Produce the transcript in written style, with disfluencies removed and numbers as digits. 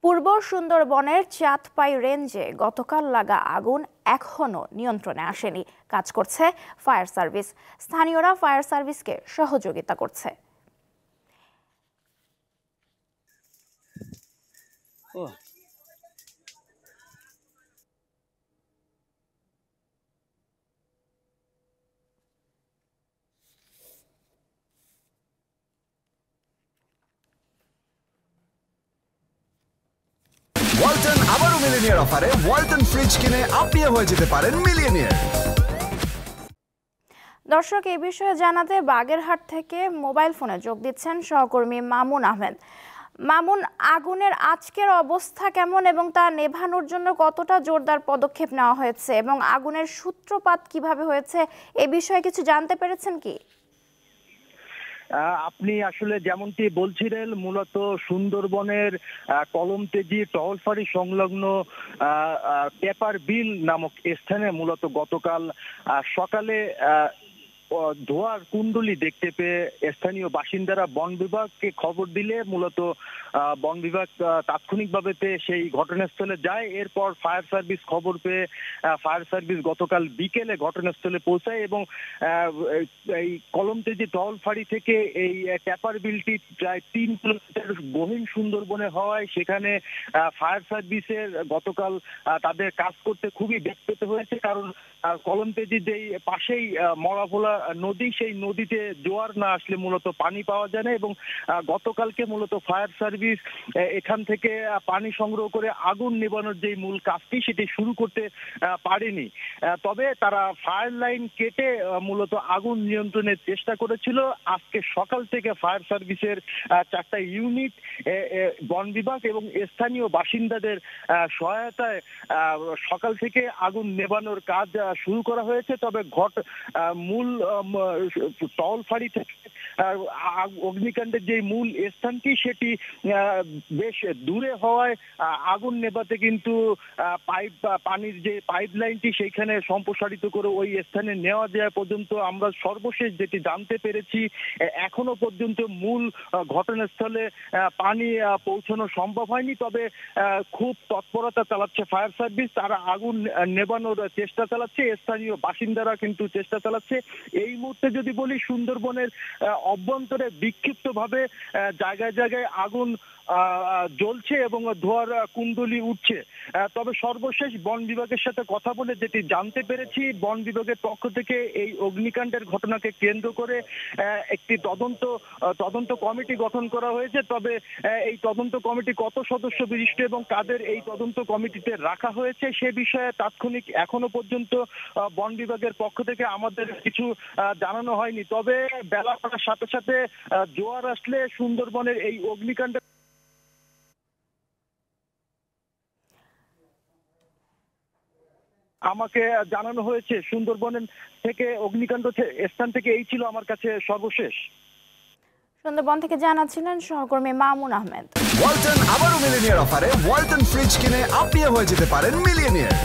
পূর্ব সুন্দরবনের চাঁদপাই রেঞ্জে গতকাল লাগা আগুন এখনো নিয়ন্ত্রণে আসেনি। কাজ করছে ফায়ার সার্ভিস। স্থানীয়রা ফায়ার সার্ভিসকে সহযোগিতা করছে। ওয়ালটন আবারও মিলিয়নিয়ার অফারে ওয়ালটন ফ্রিজ কিনে আপনিও হয়ে যেতে পারেন মিলিয়নিয়ার। দর্শক, এই বিষয়ে জানাতে বাগেরহাট থেকে মোবাইল ফোনে যোগ দিচ্ছেন সহকর্মী মামুন আহমেদ। মামুন, আগুনের আজকের অবস্থা কেমন এবং তা নেভানোর জন্য কতটা জোরদার পদক্ষেপ নেওয়া হয়েছে এবং আগুনের সূত্রপাত কিভাবে হয়েছে এ বিষয়ে কিছু জানতে পেরেছেন কি? আপনি আসলে যেমনটি বলছিলেন, মূলত সুন্দরবনের কলমতেজি টহলফাঁড়ি সংলগ্ন পেপার বিল নামক স্থানে মূলত গতকাল সকালে ধোঁয়ার কুণ্ডলী দেখতে পেয়ে স্থানীয় বাসিন্দারা বন বিভাগকে খবর দিলে মূলত বন বিভাগ তাৎক্ষণিকভাবে সেই ঘটনাস্থলে যায়। এরপর ফায়ার সার্ভিস খবর পেয়ে ফায়ার সার্ভিস গতকাল বিকেলে ঘটনাস্থলে পৌঁছায় এবং এই কলমতেজি টহলফাঁড়ি থেকে এই ট্যাপার বিলটি প্রায় 3 কিলোমিটার গহীন সুন্দরবনে হওয়ায় সেখানে ফায়ার সার্ভিসের গতকাল তাদের কাজ করতে খুবই বেগ পেতে হয়েছে। কারণ কলমতেজি যেই পাশেই মরাভোলা নদী, সেই নদীতে জোয়ার না আসলে মূলত পানি পাওয়া যায় না এবং গতকালকে মূলত ফায়ার সার্ভিস এখান থেকে পানি সংগ্রহ করে আগুন নেভানোর যে মূল কাজটি সেটি শুরু করতে পারেনি। তবে তারা ফায়ার লাইন কেটে মূলত আগুন নিয়ন্ত্রণের চেষ্টা করেছিল। আজকে সকাল থেকে ফায়ার সার্ভিসের 4টা ইউনিট, বন বিভাগ এবং স্থানীয় বাসিন্দাদের সহায়তায় সকাল থেকে আগুন নেভানোর কাজ শুরু করা হয়েছে। তবে মূল টহলফাঁড়ি থেকে অগ্নিকাণ্ডের যে মূল স্থানটি সেটি বেশ দূরে হওয়ায় আগুন নেভাতে কিন্তু পানির যে পাইপ লাইনটি সেইখানে সম্প্রসারিত করে ওই স্থানে নেওয়া যায় পর্যন্ত আমরা সর্বশেষ যেটি জানতে পেরেছি, এখনো পর্যন্ত মূল ঘটনাস্থলে পানি পৌঁছানো সম্ভব হয়নি। তবে খুব তৎপরতা চালাচ্ছে ফায়ার সার্ভিস, তারা আগুন নেভানোর চেষ্টা চালাচ্ছে, স্থানীয় বাসিন্দারা কিন্তু চেষ্টা চালাচ্ছে। এই মুহূর্তে যদি বলি, সুন্দরবনের অভ্যন্তরে বিক্ষিপ্তভাবে জায়গায় জায়গায় আগুন জ্বলছে এবং ধোঁয়ার কুণ্ডলী উঠছে। তবে সর্বশেষ বন বিভাগের সাথে কথা বলে যেটি জানতে পেরেছি, বন বিভাগের পক্ষ থেকে এই অগ্নিকাণ্ডের ঘটনাকে কেন্দ্র করে একটি তদন্ত কমিটি গঠন করা হয়েছে। তবে এই তদন্ত কমিটি কত সদস্য বিশিষ্ট এবং কাদের এই তদন্ত কমিটিতে রাখা হয়েছে সে বিষয়ে তাৎক্ষণিক এখনো পর্যন্ত বন বিভাগের পক্ষ থেকে আমাদের কিছু জানানো হয়নি। তবে বেলা বাড়ার সাথে সাথে জোয়ার আসলে সুন্দরবনের এই অগ্নিকাণ্ড আমাকে জানানো হয়েছে সুন্দরবনের থেকে অগ্নিকাণ্ড স্থান থেকে এই ছিল আমার কাছে সর্বশেষ। সুন্দরবন থেকে জানাচ্ছিলেন সহকর্মী মামুন আহমেদ। ওয়ালটন আবারও মিলিয়নিয়ার অফারে ওয়ালটন ফ্রিজ কিনে আপনিও হয়ে যেতে পারেন মিলিয়নিয়ার।